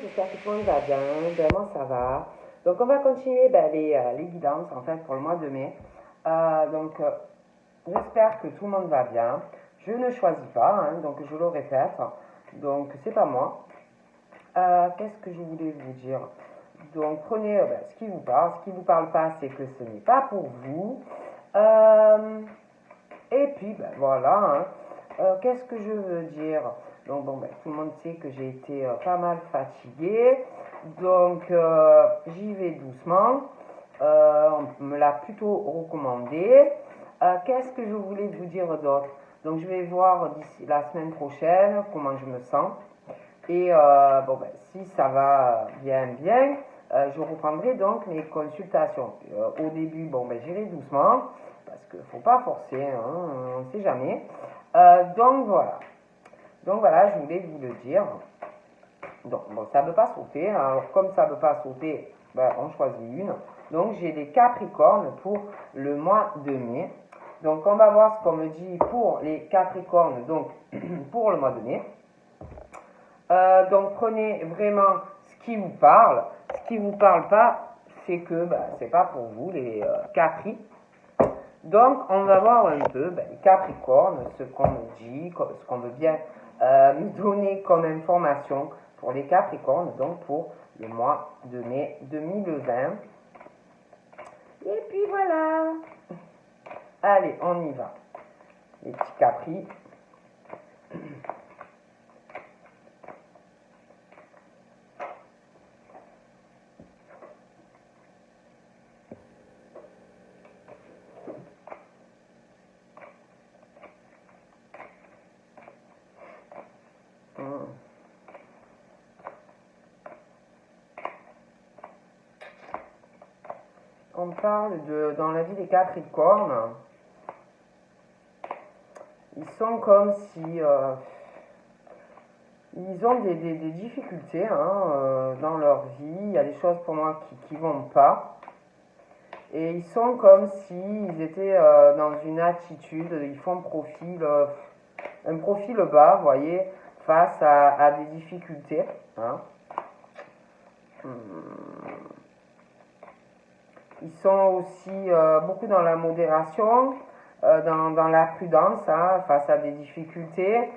j'espère que tout le monde va bien. Ben, moi, ça va. Donc, on va continuer les guidances en fait pour le mois de mai. J'espère que tout le monde va bien. Je ne choisis pas, hein, donc je le répète. Donc, c'est pas moi. Qu'est-ce que je voulais vous dire? Donc, prenez ce qui vous parle. Ce qui vous parle pas, c'est que ce n'est pas pour vous. Et puis, voilà. Hein. Qu'est-ce que je veux dire? Donc, tout le monde sait que j'ai été pas mal fatiguée. Donc, j'y vais doucement. On me l'a plutôt recommandé. Qu'est-ce que je voulais vous dire d'autre? Donc, je vais voir d'ici la semaine prochaine comment je me sens. Et si ça va bien, je reprendrai donc mes consultations. Au début, j'irai doucement, parce qu'il ne faut pas forcer, hein, on ne sait jamais. Donc voilà, je voulais vous le dire. Donc, ça ne veut pas sauter. Hein. Alors, comme ça ne veut pas sauter, on choisit une. Donc, j'ai des Capricornes pour le mois de mai. Donc, on va voir ce qu'on me dit pour les Capricornes, donc pour le mois de mai. Donc prenez vraiment ce qui vous parle. Ce qui vous parle pas, c'est que c'est pas pour vous les Capri. Donc on va voir un peu les Capricornes, ce qu'on me dit, ce qu'on veut bien me donner comme information pour les Capricornes, donc pour le mois de mai 2020. Et puis voilà. Allez, on y va. Les petits Capri. On parle dans la vie des Capricornes, ils sont comme si ils ont des difficultés dans leur vie. Il y a des choses pour moi qui vont pas. Et ils sont comme s'ils étaient dans une attitude, ils font un profil bas, vous voyez, face à des difficultés. Hein. Ils sont aussi beaucoup dans la modération, dans la prudence, face à des difficultés.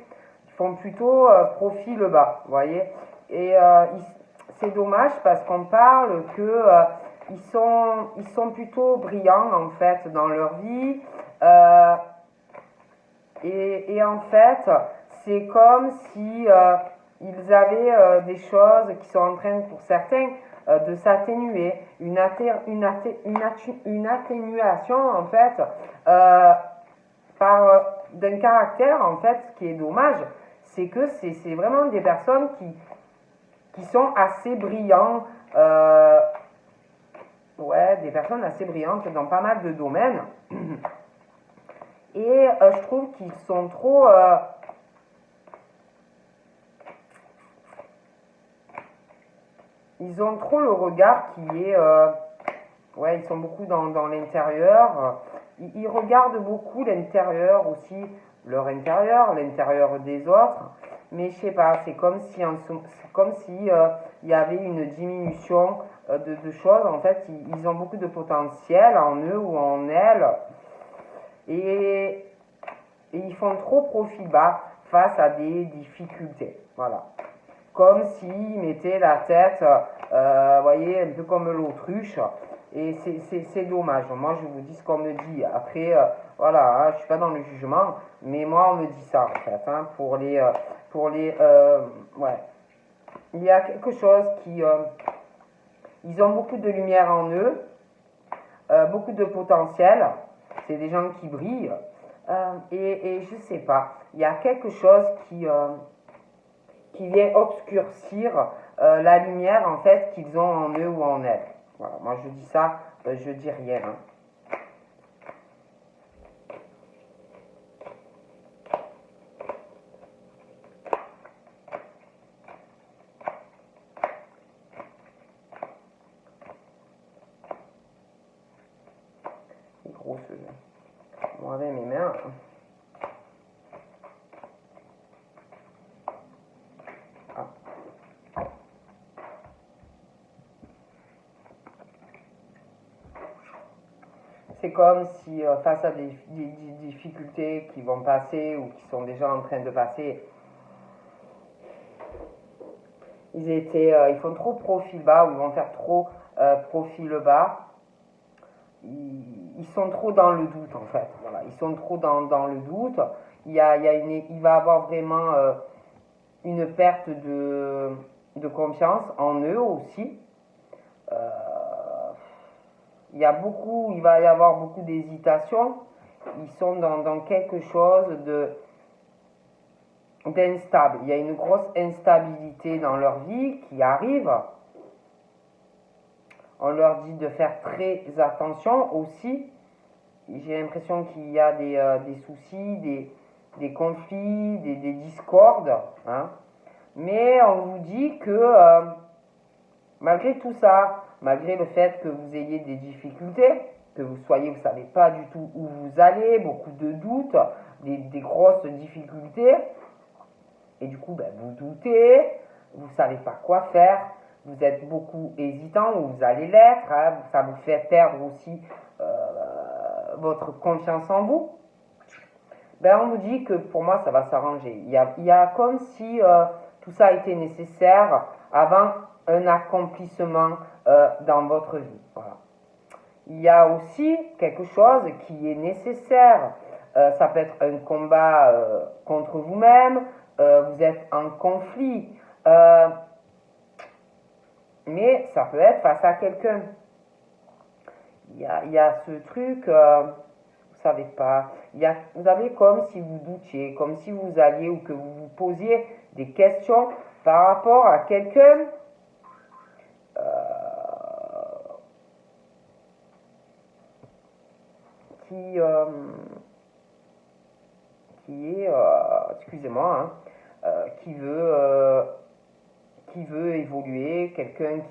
Ils font plutôt profil bas, vous voyez. Et c'est dommage parce qu'on parle que ils sont plutôt brillants en fait dans leur vie. Et en fait, c'est comme si ils avaient des choses qui sont en train, pour certains, de s'atténuer, une atténuation en fait d'un caractère. En fait, ce qui est dommage, c'est que c'est vraiment des personnes qui sont assez brillantes, des personnes assez brillantes dans pas mal de domaines. Et je trouve qu'ils sont trop ils ont trop le regard qui est ils sont beaucoup dans l'intérieur. Ils regardent beaucoup l'intérieur aussi, leur intérieur, l'intérieur des autres. Mais je sais pas, c'est comme si il y avait une diminution de choses. En fait, ils ont beaucoup de potentiel en eux ou en elles. Et ils font trop profil bas face à des difficultés. Voilà. Comme s'ils mettaient la tête, voyez, un peu comme l'autruche. Et c'est dommage. Moi, je vous dis ce qu'on me dit. Après, voilà, je suis pas dans le jugement, mais moi, on me dit ça, en fait, Il y a quelque chose ils ont beaucoup de lumière en eux, beaucoup de potentiel. C'est des gens qui brillent. Et je sais pas, il y a quelque chose qui vient obscurcir la lumière en fait qu'ils ont en eux ou en elles. Voilà, moi je dis ça, je dis rien. Hein. Les grosses, moi avec mes mains. c'est comme si face à des difficultés qui vont passer ou qui sont déjà en train de passer, ils font trop profil bas ou ils vont faire trop profil bas. Ils sont trop dans le doute en fait. Voilà, ils sont trop dans le doute. Il va avoir vraiment une perte de confiance en eux aussi. Euh, il va y avoir beaucoup d'hésitation. Ils sont dans quelque chose d'instable. Il y a une grosse instabilité dans leur vie qui arrive. On leur dit de faire très attention aussi. J'ai l'impression qu'il y a des soucis, des conflits, des discordes. Hein. Mais on vous dit que malgré tout ça, malgré le fait que vous ayez des difficultés, que vous ne savez pas du tout où vous allez, beaucoup de doutes, des grosses difficultés, et du coup, vous doutez, vous ne savez pas quoi faire, vous êtes beaucoup hésitant, ou vous allez l'être, hein, ça vous fait perdre aussi votre confiance en vous. On vous dit que pour moi, ça va s'arranger. Il y a comme si tout ça a été nécessaire avant un accomplissement dans votre vie. Voilà. Il y a aussi quelque chose qui est nécessaire. Ça peut être un combat contre vous-même, vous êtes en conflit, mais ça peut être face à quelqu'un. Il y a ce truc, vous savez pas, vous avez comme si vous doutiez, comme si vous alliez ou que vous vous posiez des questions par rapport à quelqu'un qui est, excusez-moi, qui veut évoluer, quelqu'un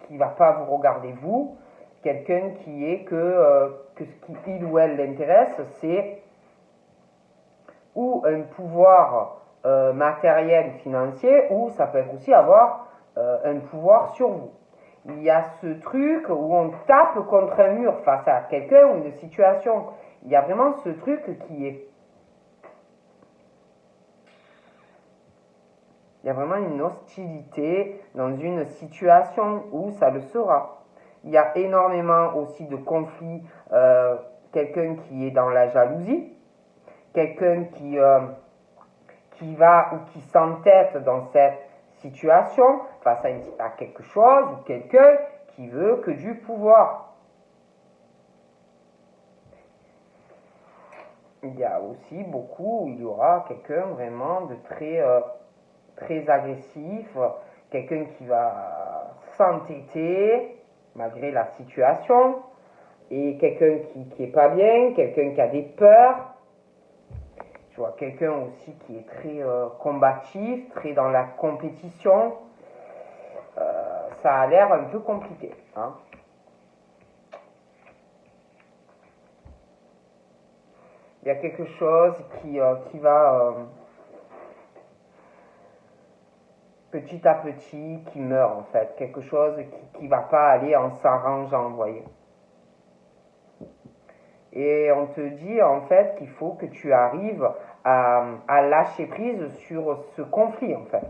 qui va pas vous regarder vous, quelqu'un qui est que ce qui il ou elle l'intéresse, c'est ou un pouvoir matériel, financier, ou ça peut être aussi avoir un pouvoir sur vous. Il y a ce truc où on tape contre un mur face à quelqu'un ou une situation. Il y a vraiment ce truc qui est... Il y a vraiment une hostilité dans une situation où ça le sera. Il y a énormément aussi de conflits. Quelqu'un qui est dans la jalousie, quelqu'un qui va ou qui s'entête dans cette situation face à quelque chose ou quelqu'un qui veut que du pouvoir. Il y a aussi il y aura quelqu'un vraiment de très agressif, quelqu'un qui va s'entêter malgré la situation, et quelqu'un qui est pas bien, quelqu'un qui a des peurs. Je vois quelqu'un aussi qui est très combatif, très dans la compétition. Ça a l'air un peu compliqué. Hein. Il y a quelque chose qui va petit à petit, qui meurt en fait. Quelque chose qui ne va pas aller en s'arrangeant, vous voyez. Et on te dit en fait qu'il faut que tu arrives à lâcher prise sur ce conflit en fait.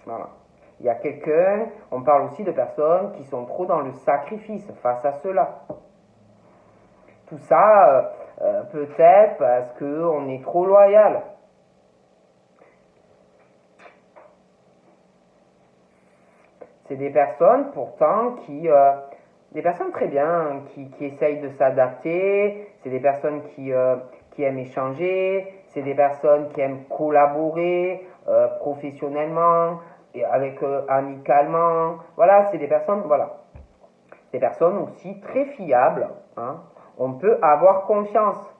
Voilà. Il y a quelqu'un, on parle aussi de personnes qui sont trop dans le sacrifice face à cela. Tout ça, peut-être parce qu'on est trop loyal. C'est des personnes pourtant des personnes très bien, qui essayent de s'adapter, c'est des personnes qui aiment échanger, c'est des personnes qui aiment collaborer professionnellement, et amicalement. Voilà, c'est des personnes, des personnes aussi très fiables. Hein. On peut avoir confiance.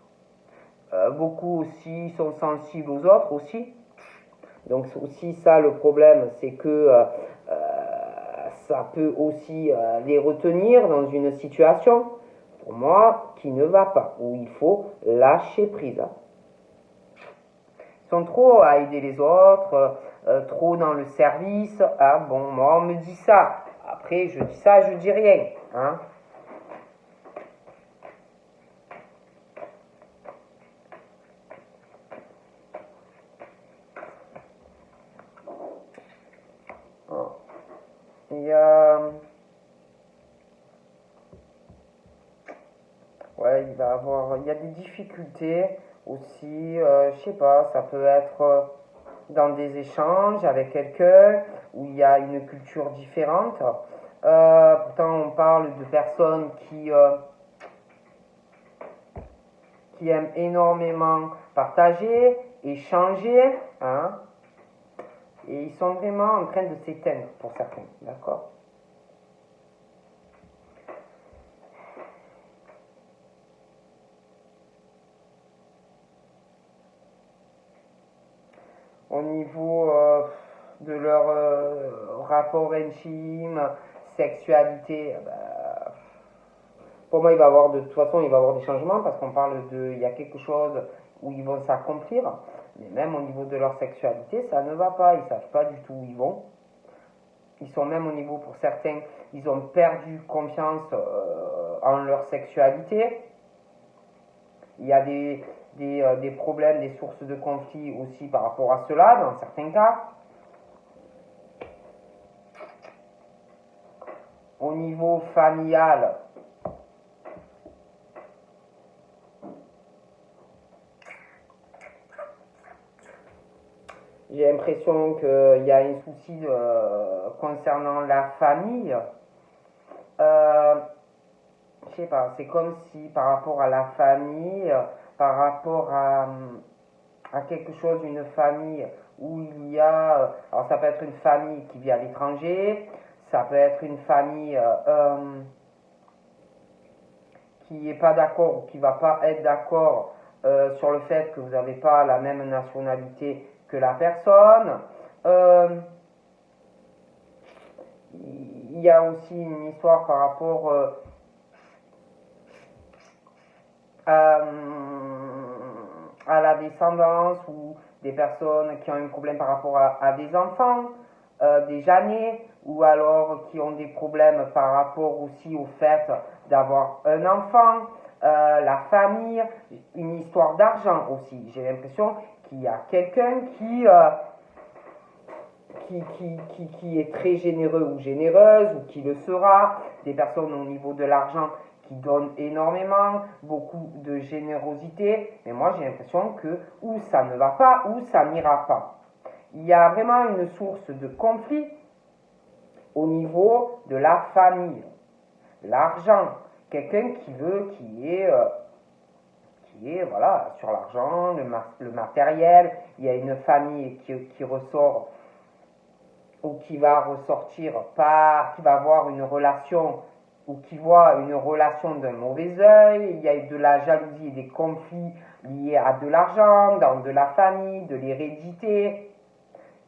Beaucoup aussi sont sensibles aux autres aussi. Donc c'est aussi ça le problème, c'est que ça peut aussi les retenir dans une situation, pour moi, qui ne va pas, où il faut lâcher prise. Ils sont trop à aider les autres, trop dans le service. Ah bon, moi on me dit ça. Après, je dis ça, je dis rien. Hein. Il y a... Ouais, il y a des difficultés aussi, je sais pas, ça peut être dans des échanges avec quelqu'un où il y a une culture différente. Pourtant, on parle de personnes qui aiment énormément partager, échanger, hein, et ils sont vraiment en train de s'éteindre pour certains, d'accord? Au niveau de leur rapport intime, sexualité, bah, pour moi, il va y avoir de toute façon, il va y avoir des changements parce qu'on parle de, il y a quelque chose où ils vont s'accomplir, mais même au niveau de leur sexualité, ça ne va pas, ils ne savent pas du tout où ils vont. Ils sont même au niveau, pour certains, ils ont perdu confiance en leur sexualité. Il y a des problèmes, des sources de conflit aussi par rapport à cela, dans certains cas. Au niveau familial, j'ai l'impression qu'il y a un souci concernant la famille. Je sais pas, c'est comme si par rapport à la famille, par rapport à quelque chose, une famille où il y a, alors ça peut être une famille qui vit à l'étranger, ça peut être une famille qui n'est pas d'accord ou qui ne va pas être d'accord sur le fait que vous n'avez pas la même nationalité que la personne. Il y a aussi une histoire par rapport à la descendance ou des personnes qui ont un problème par rapport à des enfants, déjà nés, ou alors qui ont des problèmes par rapport aussi au fait d'avoir un enfant, la famille, une histoire d'argent aussi. J'ai l'impression qu'il y a quelqu'un qui est très généreux ou généreuse, ou qui le sera, des personnes au niveau de l'argent qui donnent énormément, beaucoup de générosité, mais moi j'ai l'impression que ou ça ne va pas, ou ça n'ira pas. Il y a vraiment une source de conflit au niveau de la famille, l'argent, quelqu'un qui est voilà, sur l'argent, le matériel, il y a une famille qui ressort ou qui va ressortir pas, qui va avoir une relation ou qui voit une relation d'un mauvais œil, il y a de la jalousie et des conflits liés à de l'argent, dans de la famille, de l'hérédité,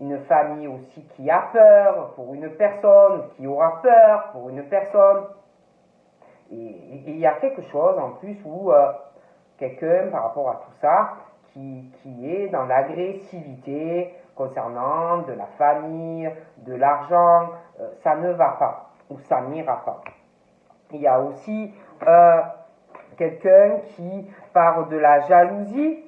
une famille aussi qui a peur pour une personne, qui aura peur pour une personne, et il y a quelque chose en plus où quelqu'un par rapport à tout ça qui est dans l'agressivité concernant de la famille, de l'argent, ça ne va pas ou ça n'ira pas. Il y a aussi quelqu'un qui par de la jalousie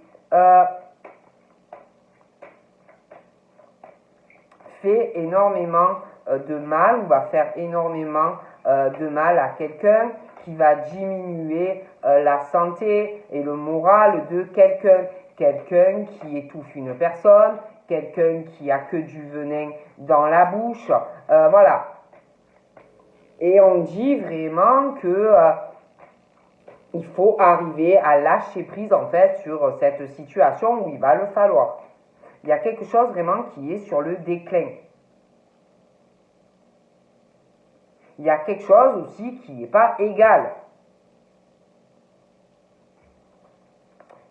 fait énormément de mal ou va faire énormément de mal à quelqu'un, qui va diminuer la santé et le moral de quelqu'un. Quelqu'un qui étouffe une personne, quelqu'un qui a que du venin dans la bouche, voilà. Et on dit vraiment que il faut arriver à lâcher prise en fait sur cette situation où il va le falloir. Il y a quelque chose vraiment qui est sur le déclin. Il y a quelque chose aussi qui n'est pas égal.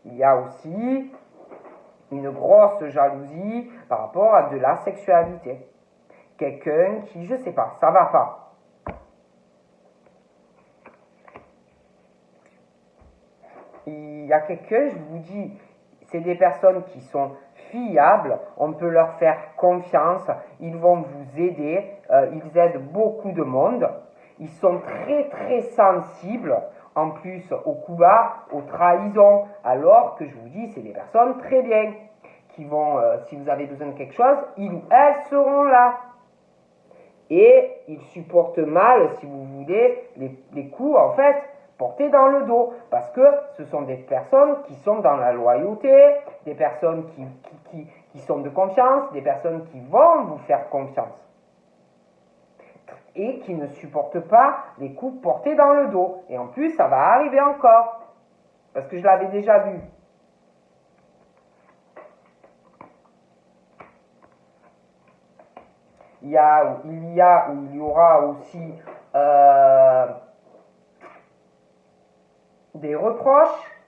Il y a aussi une grosse jalousie par rapport à de la sexualité. Quelqu'un qui, je sais pas, ça va pas. Il y a quelqu'un, je vous dis, c'est des personnes qui sont fiables, on peut leur faire confiance, ils vont vous aider, ils aident beaucoup de monde, ils sont très très sensibles, en plus au coup bas, aux trahisons, alors que je vous dis, c'est des personnes très bien, qui vont, si vous avez besoin de quelque chose, ils ou elles seront là. Et il supporte mal, si vous voulez, les coups, en fait, portés dans le dos. Parce que ce sont des personnes qui sont dans la loyauté, des personnes qui sont de confiance, des personnes qui vont vous faire confiance. Et qui ne supportent pas les coups portés dans le dos. Et en plus, ça va arriver encore. Parce que je l'avais déjà vu. Il y aura aussi des reproches,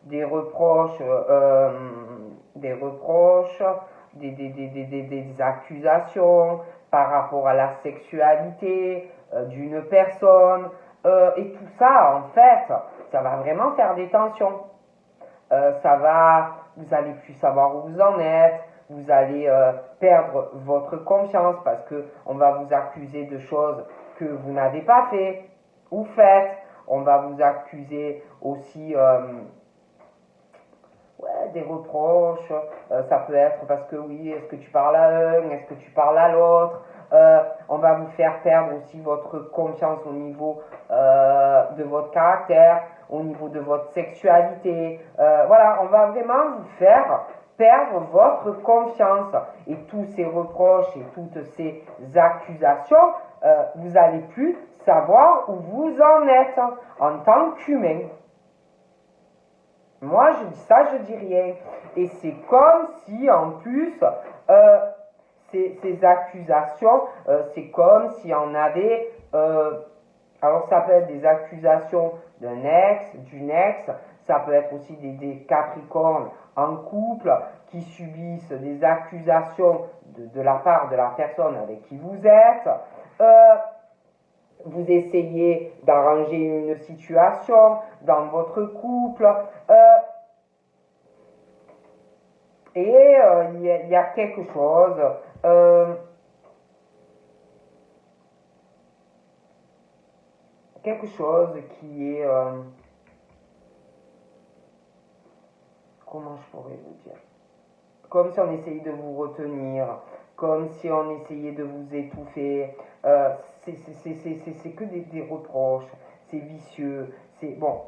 des accusations par rapport à la sexualité d'une personne. Et tout ça, en fait, ça va vraiment faire des tensions. Vous allez plus savoir où vous en êtes, vous allez perdre votre confiance parce qu'on va vous accuser de choses que vous n'avez pas fait ou faites. On va vous accuser aussi des reproches. Ça peut être parce que oui, est-ce que tu parles à un, est-ce que tu parles à l'autre. On va vous faire perdre aussi votre confiance au niveau de votre caractère, au niveau de votre sexualité. Voilà, on va vraiment vous faire perdre votre confiance. Et tous ces reproches et toutes ces accusations, vous n'allez plus savoir où vous en êtes en tant qu'humain. Moi, je dis ça, je dis rien. Et c'est comme si, en plus, ces accusations, c'est comme si on avait... alors, ça peut être des accusations d'un ex, d'une ex. Ça peut être aussi des capricornes en couple qui subissent des accusations de la part de la personne avec qui vous êtes. Vous essayez d'arranger une situation dans votre couple. Et il y a quelque chose qui est comment je pourrais vous dire, comme si on essayait de vous retenir, comme si on essayait de vous étouffer. C'est que des reproches, c'est vicieux, c'est bon.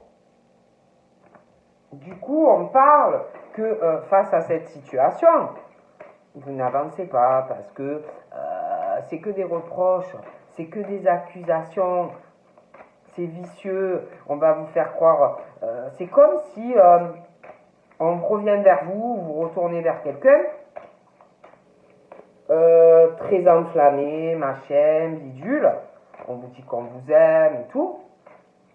Du coup, on parle que face à cette situation, vous n'avancez pas parce que c'est que des reproches, c'est que des accusations, c'est vicieux, on va vous faire croire. C'est comme si on revient vers vous, vous retournez vers quelqu'un, très enflammé, machin, bidule, on vous dit qu'on vous aime et tout,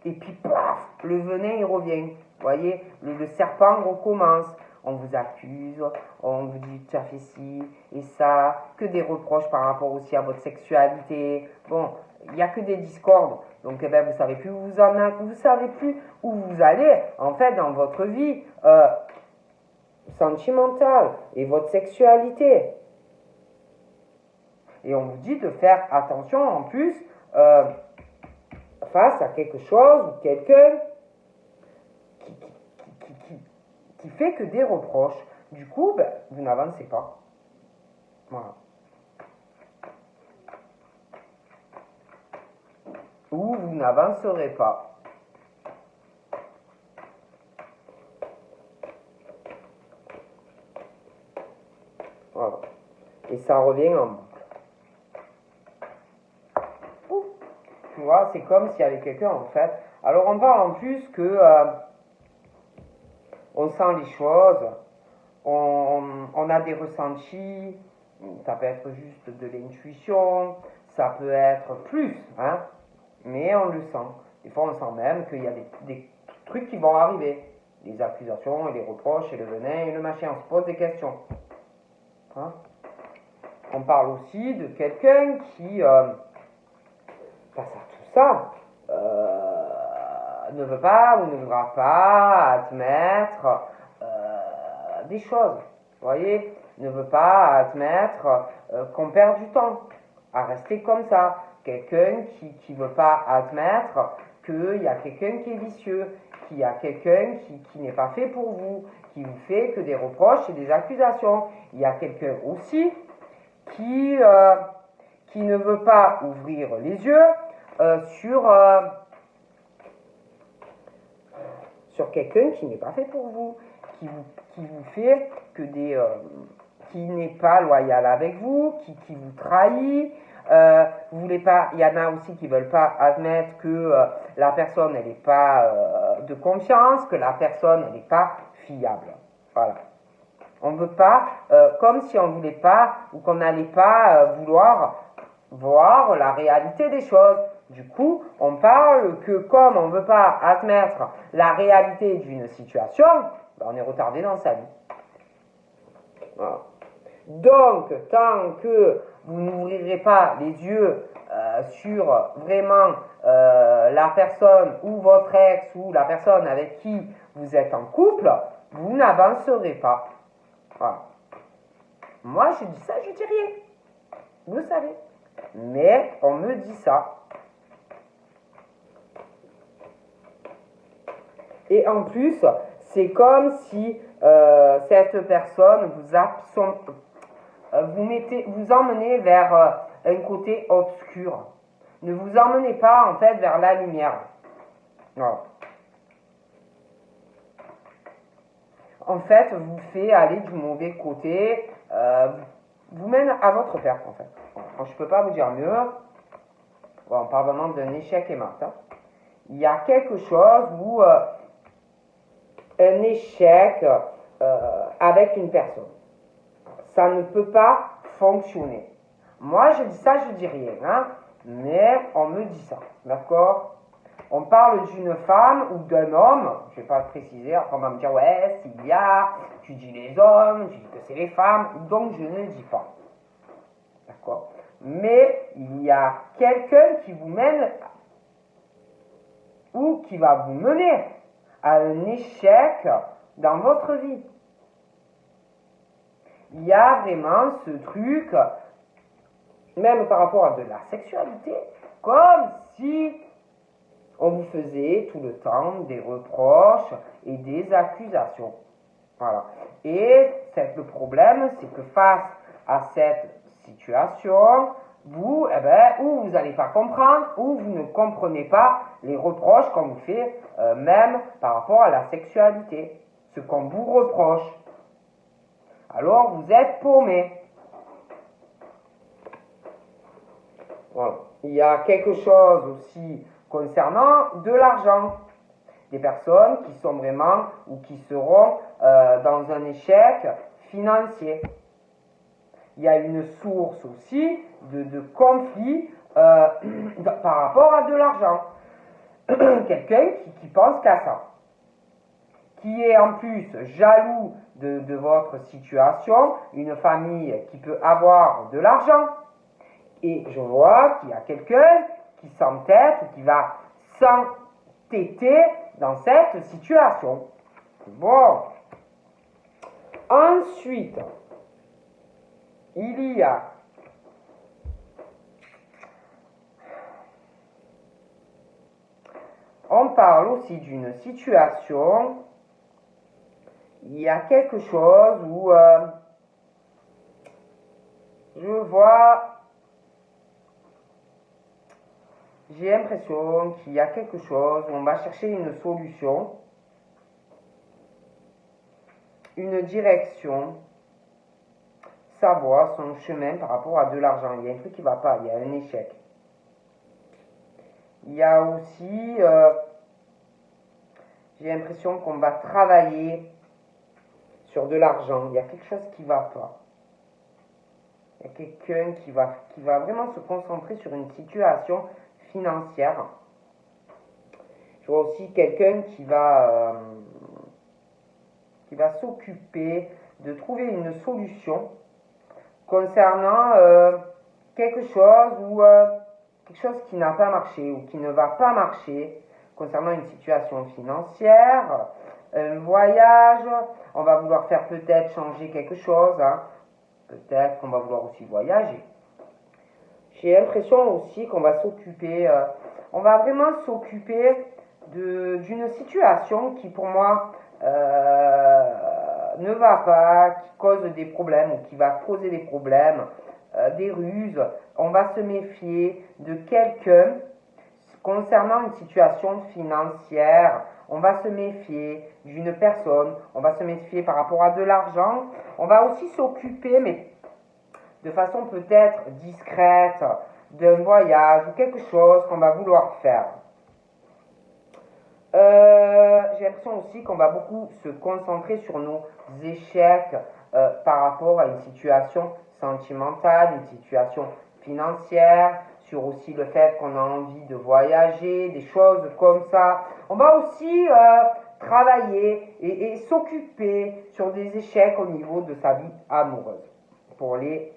et puis paf, le venin il revient. Vous voyez, le serpent recommence. On vous accuse, on vous dit tu as fait ci et ça, que des reproches par rapport aussi à votre sexualité. Bon, il n'y a que des discordes. Donc, vous ne savez plus où vous savez plus où vous allez, en fait, dans votre vie sentimentale et votre sexualité. Et on vous dit de faire attention en plus face à quelque chose ou quelqu'un qui fait que des reproches. Du coup, vous n'avancez pas. Voilà. Ou vous n'avancerez pas. Voilà. Et ça revient en boucle. Tu vois, c'est comme s'il y avait quelqu'un en fait. Alors on parle en plus que on sent les choses, on a des ressentis, ça peut être juste de l'intuition, ça peut être plus, hein, mais on le sent. Des fois on sent même qu'il y a des trucs qui vont arriver, les accusations et les reproches et le venin et le machin, on se pose des questions. Hein. On parle aussi de quelqu'un qui, face à tout ça, ne veut pas ou ne voudra pas admettre des choses. Vous voyez, ne veut pas admettre qu'on perd du temps à rester comme ça. Quelqu'un qui ne veut pas admettre qu'il y a quelqu'un qui est vicieux, qu'il y a quelqu'un qui n'est pas fait pour vous, qui vous fait que des reproches et des accusations. Il y a quelqu'un aussi qui qui ne veut pas ouvrir les yeux sur quelqu'un qui n'est pas fait pour vous, qui vous fait que qui n'est pas loyal avec vous, qui vous trahit. Vous voulez pas, il y en a aussi qui veulent pas admettre que la personne elle n'est pas de confiance, que la personne elle n'est pas fiable. Voilà. On ne veut pas, comme si on ne voulait pas ou qu'on n'allait pas vouloir voir la réalité des choses. Du coup, on parle que comme on ne veut pas admettre la réalité d'une situation, ben on est retardé dans sa vie. Voilà. Donc, tant que vous n'ouvrirez pas les yeux sur vraiment la personne ou votre ex ou la personne avec qui vous êtes en couple, vous n'avancerez pas. Voilà. Moi, je dis ça, je dis rien. Vous le savez. Mais on me dit ça. Et en plus, c'est comme si cette personne vous emmenez vers un côté obscur. Ne vous emmenez pas en fait vers la lumière. Voilà. En fait, vous fait aller du mauvais côté, vous mène à votre perte en fait. Bon, je ne peux pas vous dire mieux. Bon, on parle vraiment d'un échec et mat. Hein. Il y a quelque chose où un échec avec une personne. Ça ne peut pas fonctionner. Moi, je dis ça, je dis rien, hein, mais on me dit ça, d'accord? On parle d'une femme ou d'un homme, je ne vais pas préciser, après on va me dire, ouais, s'il y a, tu dis les hommes, tu dis que c'est les femmes, donc je ne dis pas, d'accord? Mais il y a quelqu'un qui vous mène ou qui va vous mener à un échec dans votre vie. Il y a vraiment ce truc, même par rapport à de la sexualité, comme si on vous faisait tout le temps des reproches et des accusations. Voilà. Et le problème, c'est que face à cette situation, vous, ou vous n'allez pas comprendre, ou vous ne comprenez pas les reproches qu'on vous fait, même par rapport à la sexualité, ce qu'on vous reproche. Alors vous êtes paumé. Voilà. Il y a quelque chose aussi concernant de l'argent. Des personnes qui sont vraiment ou qui seront dans un échec financier. Il y a une source aussi de conflit par rapport à de l'argent. Quelqu'un qui pense qu'à ça. Qui est en plus jaloux de votre situation, une famille qui peut avoir de l'argent. Et je vois qu'il y a quelqu'un qui s'entête ou qui va s'entêter dans cette situation. Bon. Ensuite, il y a on parle aussi d'une situation, il y a quelque chose où je vois, j'ai l'impression qu'il y a quelque chose où on va chercher une solution, une direction, sa voie, son chemin par rapport à de l'argent. Il y a un truc qui ne va pas, il y a un échec. Il y a aussi, j'ai l'impression qu'on va travailler sur de l'argent. Il y a quelque chose qui ne va pas. Il y a quelqu'un qui va vraiment se concentrer sur une situation financière. Je vois aussi quelqu'un qui va s'occuper de trouver une solution concernant quelque chose ou quelque chose qui n'a pas marché ou qui ne va pas marcher concernant une situation financière, un voyage, on va vouloir faire peut-être changer quelque chose, hein. Peut-être qu'on va vouloir aussi voyager. J'ai l'impression aussi qu'on va s'occuper, on va vraiment s'occuper d'une situation qui pour moi ne va pas, qui cause des problèmes ou qui va causer des problèmes des ruses. On va se méfier de quelqu'un concernant une situation financière. On va se méfier d'une personne. On va se méfier par rapport à de l'argent. On va aussi s'occuper, mais de façon peut-être discrète, d'un voyage ou quelque chose qu'on va vouloir faire. J'ai l'impression aussi qu'on va beaucoup se concentrer sur nos échecs par rapport à une situation sentimentale, une situation financière, sur aussi le fait qu'on a envie de voyager, des choses comme ça. On va aussi travailler et s'occuper sur des échecs au niveau de sa vie amoureuse pour les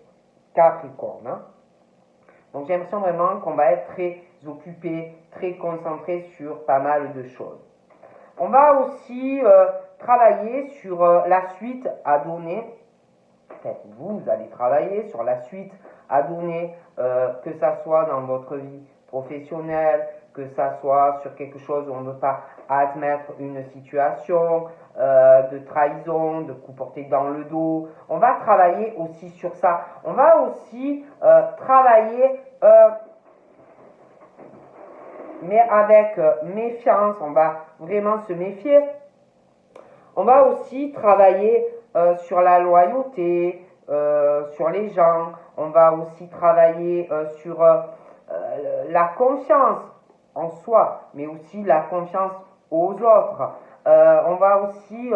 Capricornes. Hein. Donc j'ai l'impression vraiment qu'on va être très occupé, très concentré sur pas mal de choses. On va aussi travailler sur la suite à donner. Peut-être vous allez travailler sur la suite à donner, que ça soit dans votre vie professionnelle, que ça soit sur quelque chose où on ne veut pas admettre une situation de trahison, de coup porté dans le dos. On va travailler aussi sur ça. On va aussi travailler, mais avec méfiance. On va vraiment se méfier. On va aussi travailler sur la loyauté, sur les gens. On va aussi travailler sur la confiance en soi, mais aussi la confiance aux autres. On va aussi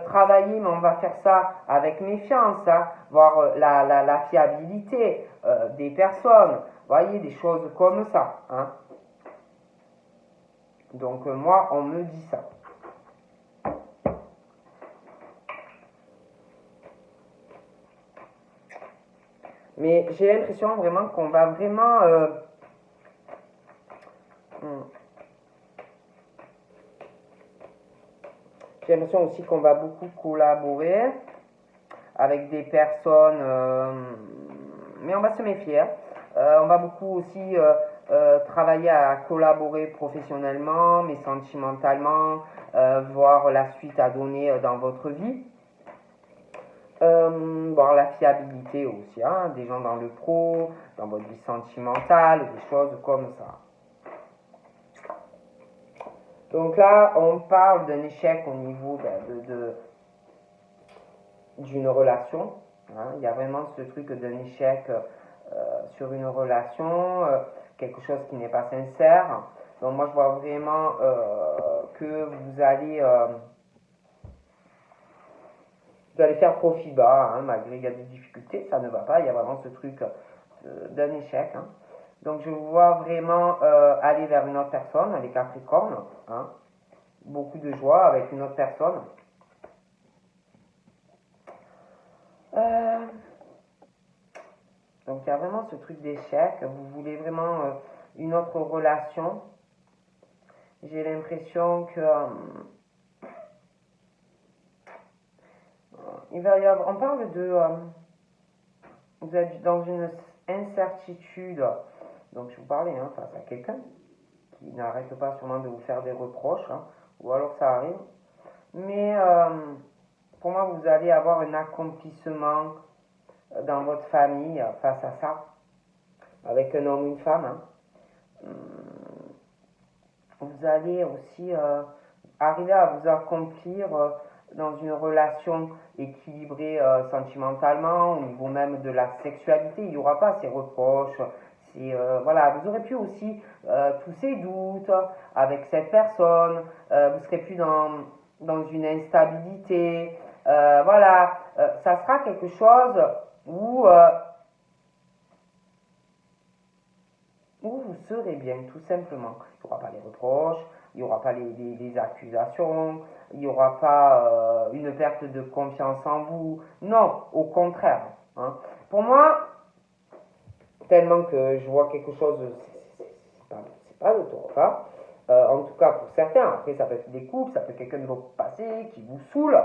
travailler, mais on va faire ça avec méfiance, hein, voir la fiabilité des personnes. Vous voyez, des choses comme ça. Hein. Donc moi, on me dit ça. Mais j'ai l'impression vraiment qu'on va vraiment... j'ai l'impression aussi qu'on va beaucoup collaborer avec des personnes... mais on va se méfier. Hein. On va beaucoup aussi travailler à collaborer professionnellement, mais sentimentalement, voir la suite à donner dans votre vie. Voir la fiabilité aussi, hein, des gens dans le pro, dans votre vie sentimentale, des choses comme ça. Donc là, on parle d'un échec au niveau d'une relation. Hein. Il y a vraiment ce truc d'un échec sur une relation, quelque chose qui n'est pas sincère. Donc moi, je vois vraiment que vous allez faire profit bas, hein, malgré qu'il y a des difficultés, ça ne va pas, il y a vraiment ce truc d'un échec. Hein. Donc je vous vois vraiment aller vers une autre personne, les Capricornes, hein. Beaucoup de joie avec une autre personne. Donc il y a vraiment ce truc d'échec, vous voulez vraiment une autre relation. J'ai l'impression que... il va y avoir, on parle de... vous êtes dans une incertitude. Donc je vous parlais hein, face à quelqu'un qui n'arrête pas sûrement de vous faire des reproches, hein, ou alors ça arrive. Mais pour moi, vous allez avoir un accomplissement dans votre famille face à ça, avec un homme ou une femme. Hein. Vous allez aussi arriver à vous accomplir dans une relation équilibrée sentimentalement, au niveau même de la sexualité. Il n'y aura pas ces reproches. Voilà, vous aurez pu aussi tous ces doutes avec cette personne. Vous serez plus dans une instabilité. Voilà, ça sera quelque chose où vous serez bien, tout simplement. Il n'y aura pas les reproches, il n'y aura pas les accusations, il n'y aura pas une perte de confiance en vous. Non, au contraire. Hein. Pour moi, tellement que je vois quelque chose, c'est pas le taureau. En tout cas, pour certains, après ça peut être des couples, ça peut être quelqu'un de votre passé qui vous saoule.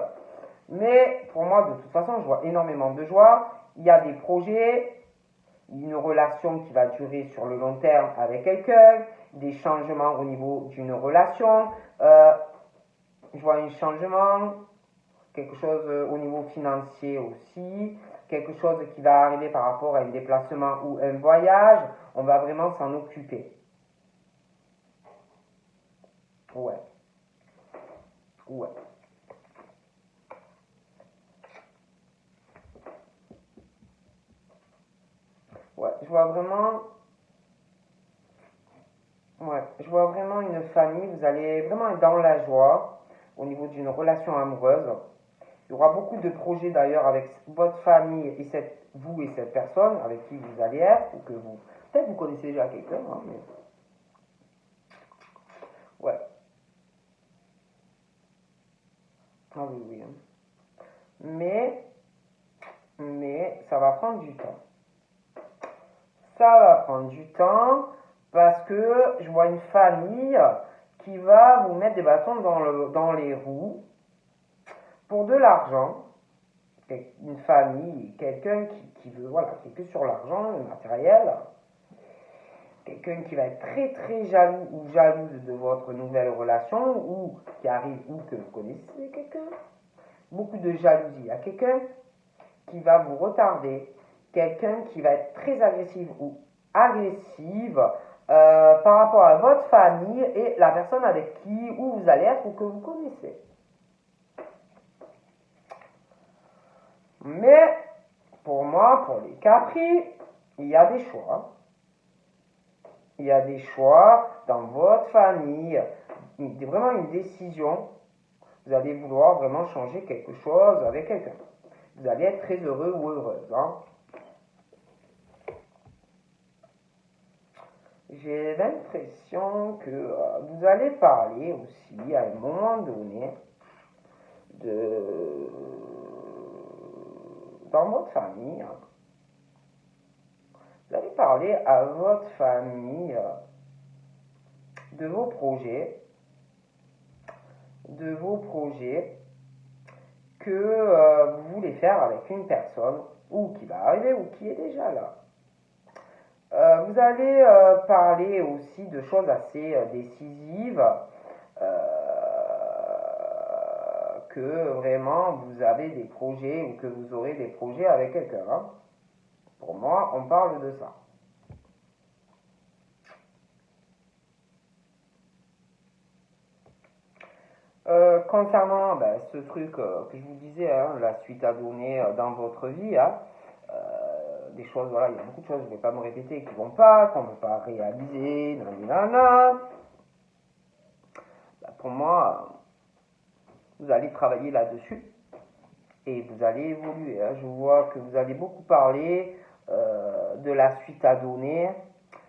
Mais pour moi, de toute façon, je vois énormément de joie. Il y a des projets, une relation qui va durer sur le long terme avec quelqu'un, des changements au niveau d'une relation. Je vois un changement, quelque chose au niveau financier aussi, quelque chose qui va arriver par rapport à un déplacement ou un voyage, on va vraiment s'en occuper. Ouais. Ouais. Ouais, je vois vraiment... Ouais, je vois vraiment une famille, vous allez vraiment être dans la joie au niveau d'une relation amoureuse. Il y aura beaucoup de projets d'ailleurs avec votre famille et vous et cette personne avec qui vous allez être, ou que vous... Peut-être vous connaissez déjà quelqu'un, hein, mais... Ouais. Ah oui, oui. Hein. Mais, ça va prendre du temps. Ça va prendre du temps parce que je vois une famille qui va vous mettre des bâtons dans les roues pour de l'argent. Une famille, quelqu'un qui veut, voilà, qui est que sur l'argent, le matériel. Quelqu'un qui va être très très jaloux ou jalouse de votre nouvelle relation ou qui arrive ou que vous connaissez quelqu'un. Beaucoup de jalousie. Il y a quelqu'un qui va vous retarder, quelqu'un qui va être très agressif ou agressive par rapport à votre famille et la personne avec qui ou vous allez être ou que vous connaissez. Mais pour moi, pour les Capri, il y a des choix. Il y a des choix dans votre famille, vraiment une décision. Vous allez vouloir vraiment changer quelque chose avec quelqu'un. Vous allez être très heureux ou heureuse. Hein. J'ai l'impression que vous allez parler aussi à un moment donné dans votre famille. Vous allez parler à votre famille de vos projets que vous voulez faire avec une personne ou qui va arriver ou qui est déjà là. Vous allez parler aussi de choses assez décisives que vraiment vous avez des projets ou que vous aurez des projets avec quelqu'un. Hein. Pour moi, on parle de ça. Concernant ce truc que je vous disais, hein, la suite à donner dans votre vie, hein, des choses, voilà, il y a beaucoup de choses, je ne vais pas me répéter, qui vont pas, qu'on ne peut pas réaliser, nanana. Pour moi, vous allez travailler là-dessus et vous allez évoluer. Hein. Je vois que vous allez beaucoup parler de la suite à donner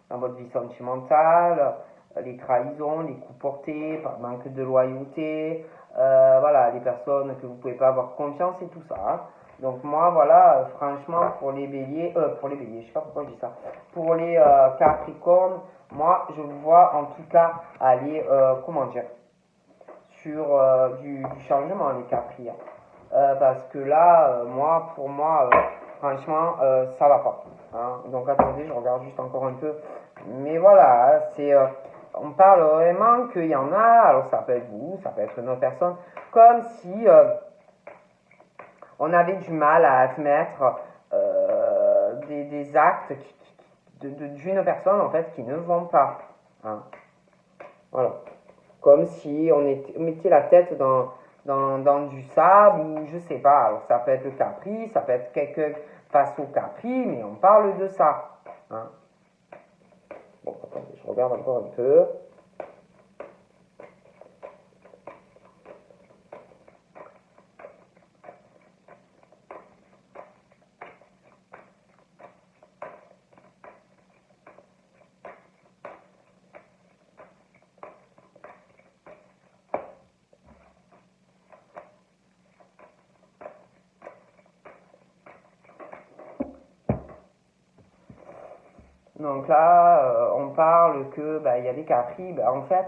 dans votre vie sentimentale, les trahisons, les coups portés, par manque de loyauté, voilà, les personnes que vous ne pouvez pas avoir confiance et tout ça. Hein. Donc moi, voilà, franchement, pour les béliers, je sais pas pourquoi je dis ça, pour les capricornes, moi, je vous vois en tout cas aller, comment dire, sur du changement, les capris. Hein. Parce que là, pour moi, franchement, ça va pas. Hein. Donc attendez, je regarde juste encore un peu. Mais voilà, on parle vraiment qu'il y en a, alors ça peut être vous, ça peut être une autre personne, comme si on avait du mal à admettre des actes d'une personne en fait qui ne vont pas. Hein. Voilà. Comme si on mettait la tête dans du sable ou je sais pas. Alors ça peut être le Capri, ça peut être quelqu'un face au Capri, mais on parle de ça. Hein. Bon, attendez, je regarde encore un peu. Donc là, on parle que il y a des Capri. En fait,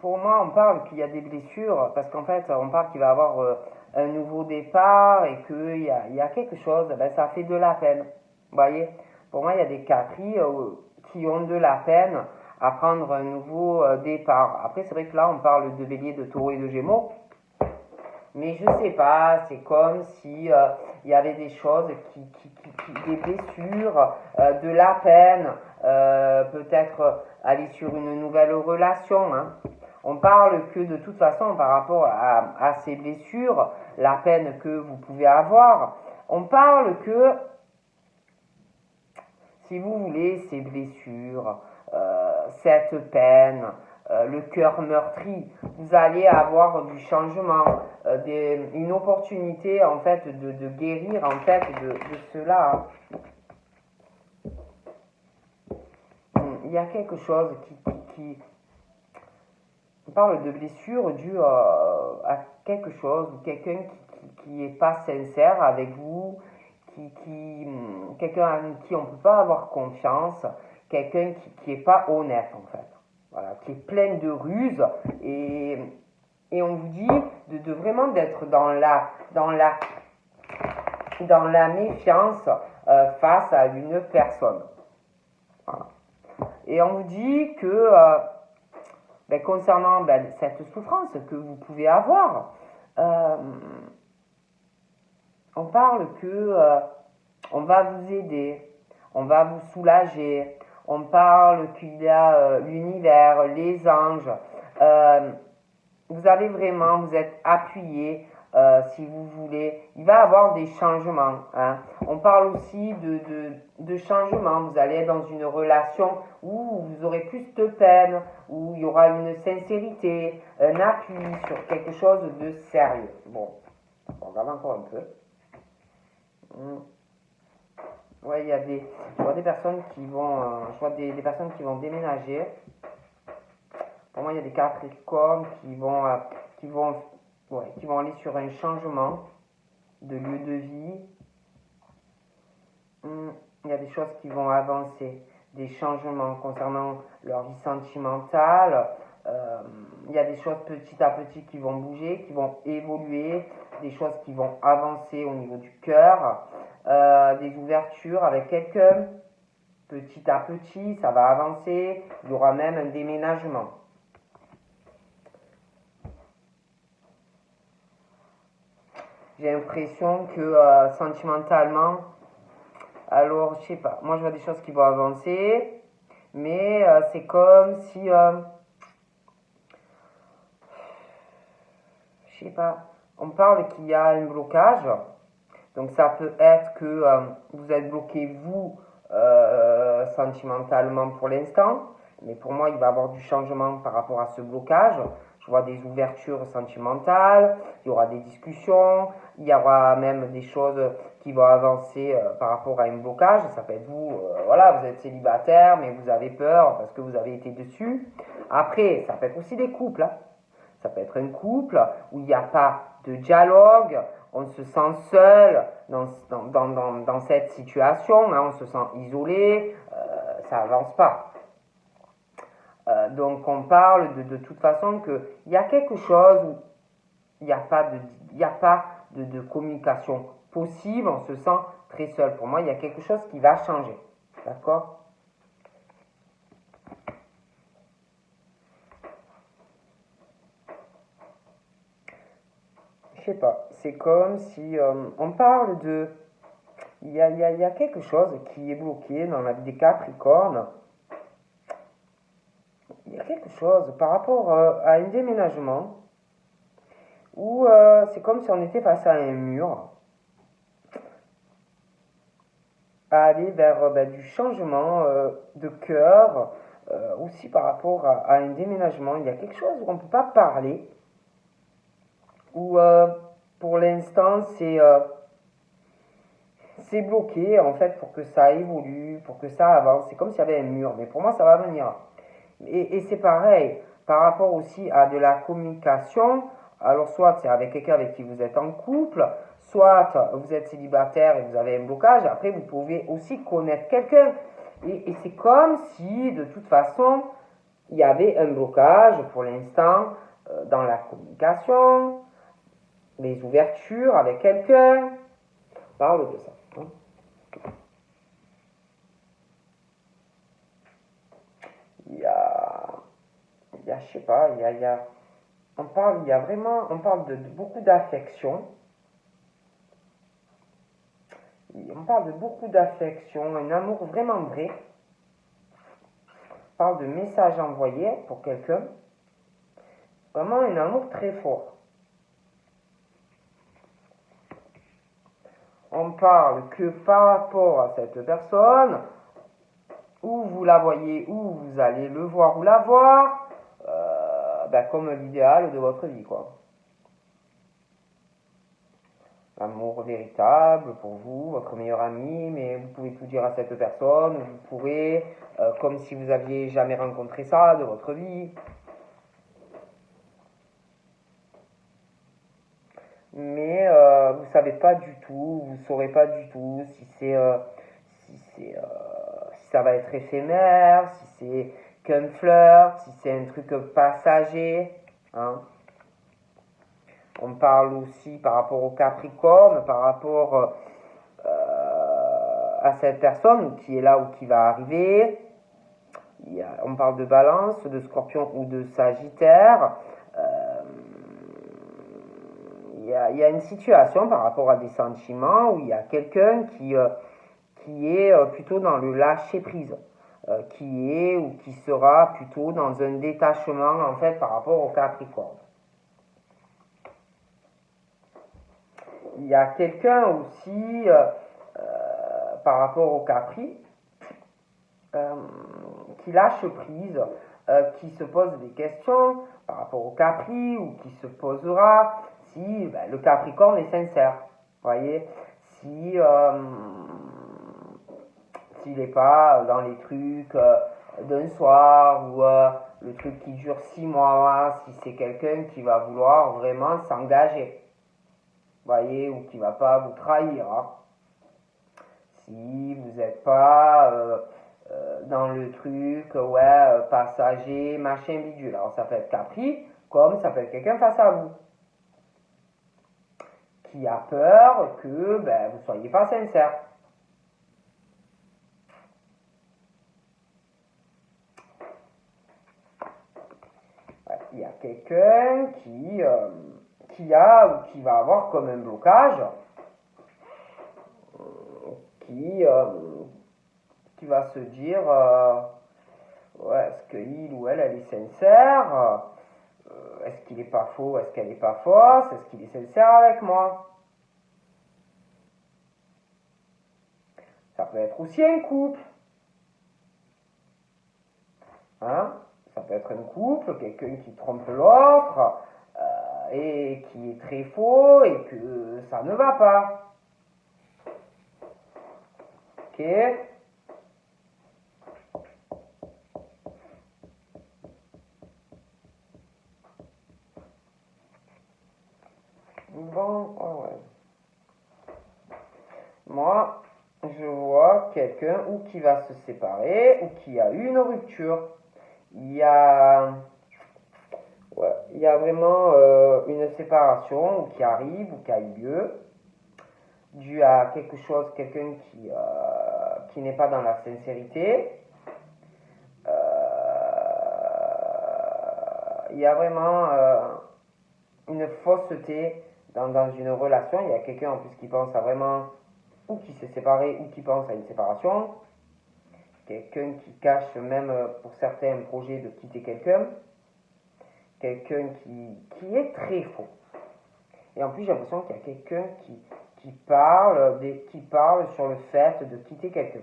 pour moi, on parle qu'il y a des blessures parce qu'en fait, on parle qu'il va y avoir un nouveau départ et qu'il y a quelque chose. Ça fait de la peine. Vous voyez, pour moi, il y a des Capri qui ont de la peine à prendre un nouveau départ. Après, c'est vrai que là, on parle de Bélier, de Taureau et de Gémeaux. Mais je sais pas, c'est comme si il y avait des choses des blessures, de la peine, peut-être aller sur une nouvelle relation, hein. On parle que de toute façon par rapport à ces blessures, la peine que vous pouvez avoir, on parle que, si vous voulez, ces blessures, cette peine, le cœur meurtri, vous allez avoir du changement, une opportunité en fait de guérir en fait de cela. Il y a quelque chose qui on parle de blessure due à quelque chose ou quelqu'un qui est pas sincère avec vous, quelqu'un en qui on ne peut pas avoir confiance, quelqu'un qui est pas honnête en fait, voilà, qui est plein de ruses et on vous dit de vraiment d'être dans la méfiance face à une personne. Voilà. Et on vous dit que concernant cette souffrance que vous pouvez avoir, on parle que on va vous aider, on va vous soulager, on parle qu'il y a l'univers, les anges, vous allez vraiment, vous êtes appuyé, si vous voulez, il va y avoir des changements, hein. On parle aussi de changements, vous allez être dans une relation où vous aurez plus de peine, où il y aura une sincérité, un appui sur quelque chose de sérieux. Bon, on regarde encore un peu. Ouais, je vois des personnes qui vont, je vois des personnes qui vont déménager. Pour moi, il y a des Capricornes qui vont aller sur un changement de lieu de vie. Il y a des choses qui vont avancer, des changements concernant leur vie sentimentale. Il y a des choses petit à petit qui vont bouger, qui vont évoluer, des choses qui vont avancer au niveau du cœur, des ouvertures avec quelqu'un. Petit à petit, ça va avancer. Il y aura même un déménagement. J'ai l'impression que sentimentalement, alors je sais pas, moi je vois des choses qui vont avancer, mais c'est comme si, je sais pas, on parle qu'il y a un blocage, donc ça peut être que vous êtes bloqué vous sentimentalement pour l'instant, mais pour moi il va y avoir du changement par rapport à ce blocage. Je vois des ouvertures sentimentales, il y aura des discussions, il y aura même des choses qui vont avancer par rapport à un blocage. Ça peut être vous, voilà, vous êtes célibataire, mais vous avez peur parce que vous avez été dessus. Après, ça peut être aussi des couples, hein. Ça peut être un couple où il n'y a pas de dialogue, on se sent seul dans cette situation, hein, on se sent isolé, ça avance pas. Donc on parle de toute façon qu'il y a quelque chose où il n'y a pas de communication possible, on se sent très seul. Pour moi, il y a quelque chose qui va changer. D'accord? Je sais pas, c'est comme si on parle de... Il y a quelque chose qui est bloqué dans la vie des Capricornes. Il y a quelque chose par rapport à un déménagement où c'est comme si on était face à un mur, à aller vers du changement de cœur, aussi par rapport à un déménagement. Il y a quelque chose où on ne peut pas parler, où pour l'instant c'est bloqué en fait pour que ça évolue, pour que ça avance. C'est comme s'il y avait un mur, mais pour moi ça va venir. Et c'est pareil, par rapport aussi à de la communication, alors soit c'est avec quelqu'un avec qui vous êtes en couple, soit vous êtes célibataire et vous avez un blocage, après vous pouvez aussi connaître quelqu'un. Et c'est comme si de toute façon il y avait un blocage pour l'instant dans la communication, les ouvertures avec quelqu'un. On parle de ça. Hein. Il y a, je sais pas, il y a on parle de beaucoup d'affection. On parle de beaucoup d'affection, un amour vraiment vrai. On parle de messages envoyés pour quelqu'un. Vraiment un amour très fort. On parle que par rapport à cette personne, où vous la voyez, où vous allez le voir ou la voir, comme l'idéal de votre vie, quoi. L'amour véritable pour vous, votre meilleur ami, mais vous pouvez tout dire à cette personne, vous pourrez, comme si vous aviez jamais rencontré ça de votre vie. Mais vous ne savez pas du tout, vous ne saurez pas du tout si ça va être éphémère, si c'est qu'un flirt, si c'est un truc passager. Hein. On parle aussi par rapport au Capricorne, par rapport à cette personne qui est là ou qui va arriver. On parle de Balance, de Scorpion ou de Sagittaire. Il y a une situation par rapport à des sentiments où il y a quelqu'un qui est plutôt dans le lâcher prise, qui est ou qui sera plutôt dans un détachement en fait par rapport au Capricorne. Il y a quelqu'un aussi par rapport au Capri qui lâche prise, qui se pose des questions par rapport au Capri ou qui se posera si le Capricorne est sincère. Voyez, si s'il n'est pas dans les trucs d'un soir ou le truc qui dure 6 mois, si c'est quelqu'un qui va vouloir vraiment s'engager, voyez, ou qui va pas vous trahir. Hein. Si vous n'êtes pas dans le truc, passager, machin, bidule. Alors ça peut être Capri, comme ça peut être quelqu'un face à vous qui a peur que vous ne soyez pas sincère. Il y a quelqu'un qui a ou qui va avoir comme un blocage, qui va se dire est-ce qu'il ou elle est sincère, est-ce qu'il n'est pas faux, est-ce qu'elle n'est pas fausse, est-ce qu'il est sincère avec moi. Ça peut être aussi un couple. Hein? Ça peut être un couple, quelqu'un qui trompe l'autre et qui est très faux et que ça ne va pas. Ok? Bon, ouais. Moi, je vois quelqu'un ou qui va se séparer ou qui a eu une rupture. Il y a vraiment une séparation ou qui arrive ou qui a eu lieu dû à quelque chose, quelqu'un qui n'est pas dans la sincérité. Il y a vraiment une fausseté dans une relation. Il y a quelqu'un en plus qui pense à vraiment ou qui s'est séparé ou qui pense à une séparation. Quelqu'un qui cache même pour certains un projet de quitter quelqu'un. Quelqu'un qui est très faux. Et en plus, j'ai l'impression qu'il y a quelqu'un qui parle sur le fait de quitter quelqu'un.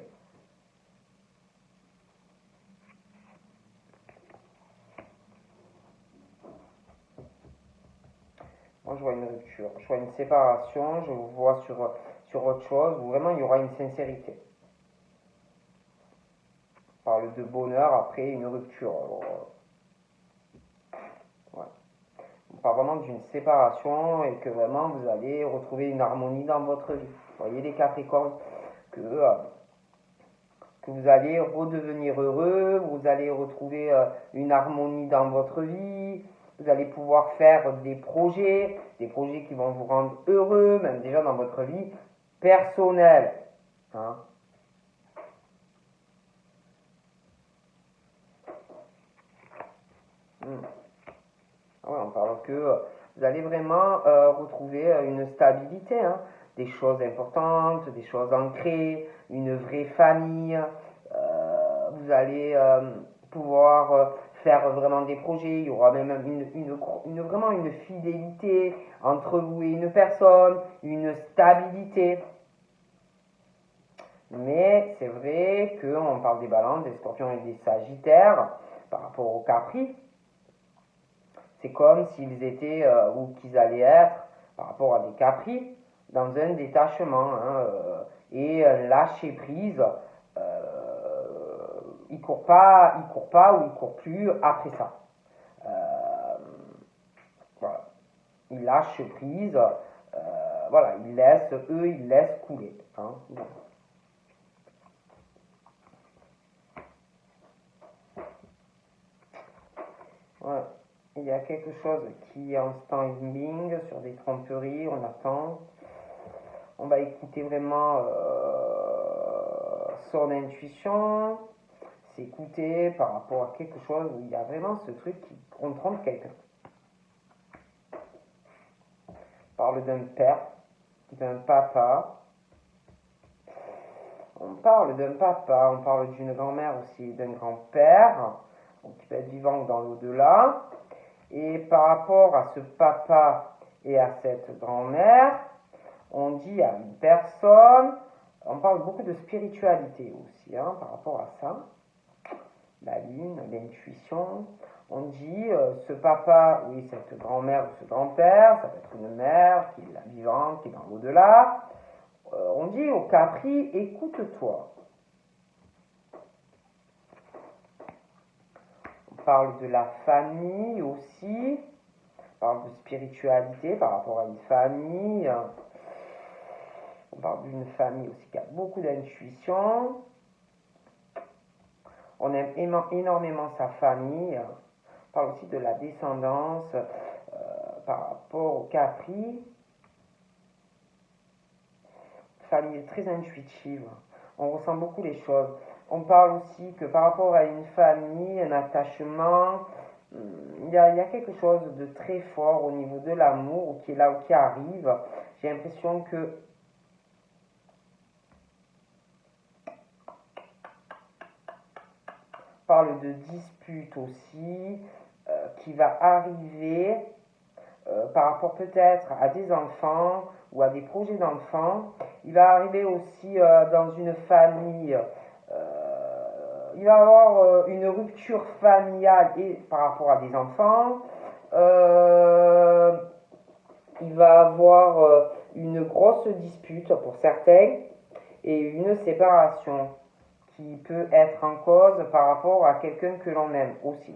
Moi, je vois une rupture, je vois une séparation, je vous vois sur autre chose où vraiment il y aura une sincérité. On parle de bonheur après une rupture. Alors, ouais. On parle vraiment d'une séparation et que vraiment vous allez retrouver une harmonie dans votre vie. Vous voyez les Capricornes, que vous allez redevenir heureux, vous allez retrouver une harmonie dans votre vie, vous allez pouvoir faire des projets qui vont vous rendre heureux, même déjà dans votre vie personnelle. Hein. Ah ouais, on parle que vous allez vraiment retrouver une stabilité, hein, des choses importantes, des choses ancrées, une vraie famille. Vous allez pouvoir faire vraiment des projets. Il y aura même vraiment une fidélité entre vous et une personne, une stabilité. Mais c'est vrai qu'on parle des balances, des scorpions et des sagittaires par rapport au capri. C'est comme s'ils étaient ou qu'ils allaient être par rapport à des capris dans un détachement, hein, et un lâcher prise. Il court pas ou il court plus après ça. Voilà. Il lâche prise. Voilà, ils laissent couler. Hein. Bon. Ouais. Il y a quelque chose qui est en standing sur des tromperies, on attend. On va écouter vraiment son intuition, s'écouter par rapport à quelque chose où il y a vraiment ce truc qu'on trompe quelqu'un. On parle d'un père, d'un papa. On parle d'un papa, on parle d'une grand-mère aussi, d'un grand-père, qui peut être vivant dans l'au-delà. Et par rapport à ce papa et à cette grand-mère, on dit à une personne, on parle beaucoup de spiritualité aussi, hein, par rapport à ça. La lune, l'intuition. On dit ce papa, oui, cette grand-mère ou ce grand-père, ça peut être une mère qui est la vivante, qui est dans l'au-delà. On dit au capri, écoute-toi. On parle de la famille aussi. On parle de spiritualité par rapport à une famille. On parle d'une famille aussi qui a beaucoup d'intuition. On aime énormément sa famille. On parle aussi de la descendance par rapport au capri. Famille très intuitive. On ressent beaucoup les choses. On parle aussi que par rapport à une famille, un attachement, il y a quelque chose de très fort au niveau de l'amour qui est là, qui arrive. J'ai l'impression que on parle de dispute aussi qui va arriver par rapport peut-être à des enfants ou à des projets d'enfants. Il va arriver aussi dans une famille, il va y avoir une rupture familiale et par rapport à des enfants. Il va avoir une grosse dispute pour certains et une séparation qui peut être en cause par rapport à quelqu'un que l'on aime aussi.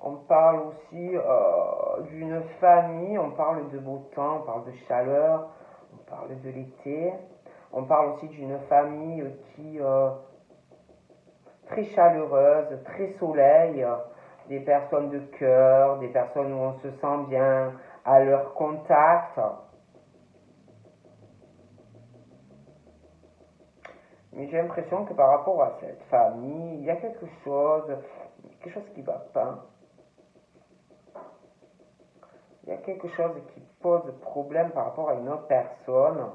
On parle aussi d'une famille, on parle de beau temps, on parle de chaleur, on parle de l'été. On parle aussi d'une famille qui très chaleureuse, très soleil, des personnes de cœur, des personnes où on se sent bien à leur contact. Mais j'ai l'impression que par rapport à cette famille, il y a quelque chose qui ne va pas. Il y a quelque chose qui pose problème par rapport à une autre personne.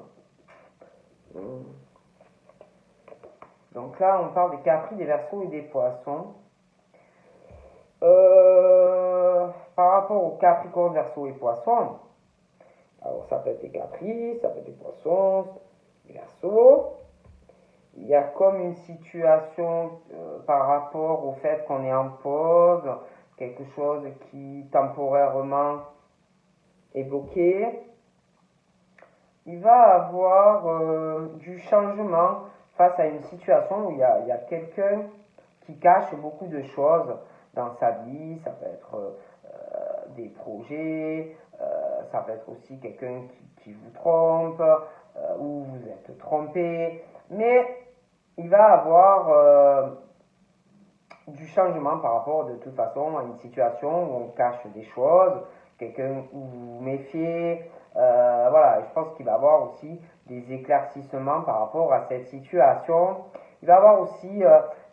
Donc là, on parle des capris, des verseaux et des poissons. Par rapport aux capricornes, verseaux et poissons, alors ça peut être des capris, ça peut être des poissons, des verseaux. Il y a comme une situation par rapport au fait qu'on est en pause, quelque chose qui temporairement est bloqué. Il va avoir du changement face à une situation où il y a quelqu'un qui cache beaucoup de choses dans sa vie. Ça peut être des projets, ça peut être aussi quelqu'un qui vous trompe, ou vous êtes trompé. Mais il va avoir du changement par rapport de toute façon à une situation où on cache des choses, quelqu'un où vous vous méfiez, Voilà, je pense qu'il va y avoir aussi des éclaircissements par rapport à cette situation. Il va y avoir aussi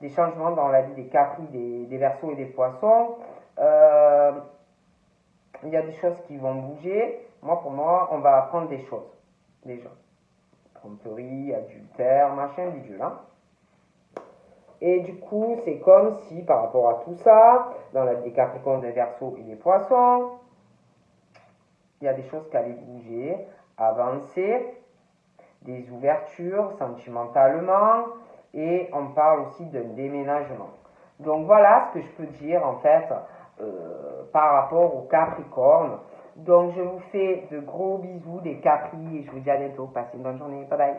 des changements dans la vie des Capri, des Verseaux et des Poissons. Il y a des choses qui vont bouger. Pour moi, on va apprendre des choses, déjà. Tromperie, adultère, machin, bidule, hein. Et du coup, c'est comme si, par rapport à tout ça, dans la vie des Capricornes, des Verseaux et des Poissons, il y a des choses qui allaient bouger, avancer, des ouvertures sentimentalement, et on parle aussi d'un déménagement. Donc voilà ce que je peux dire en fait par rapport aux Capricornes. Donc je vous fais de gros bisous des Capri et je vous dis à bientôt. Passez une bonne journée. Bye bye.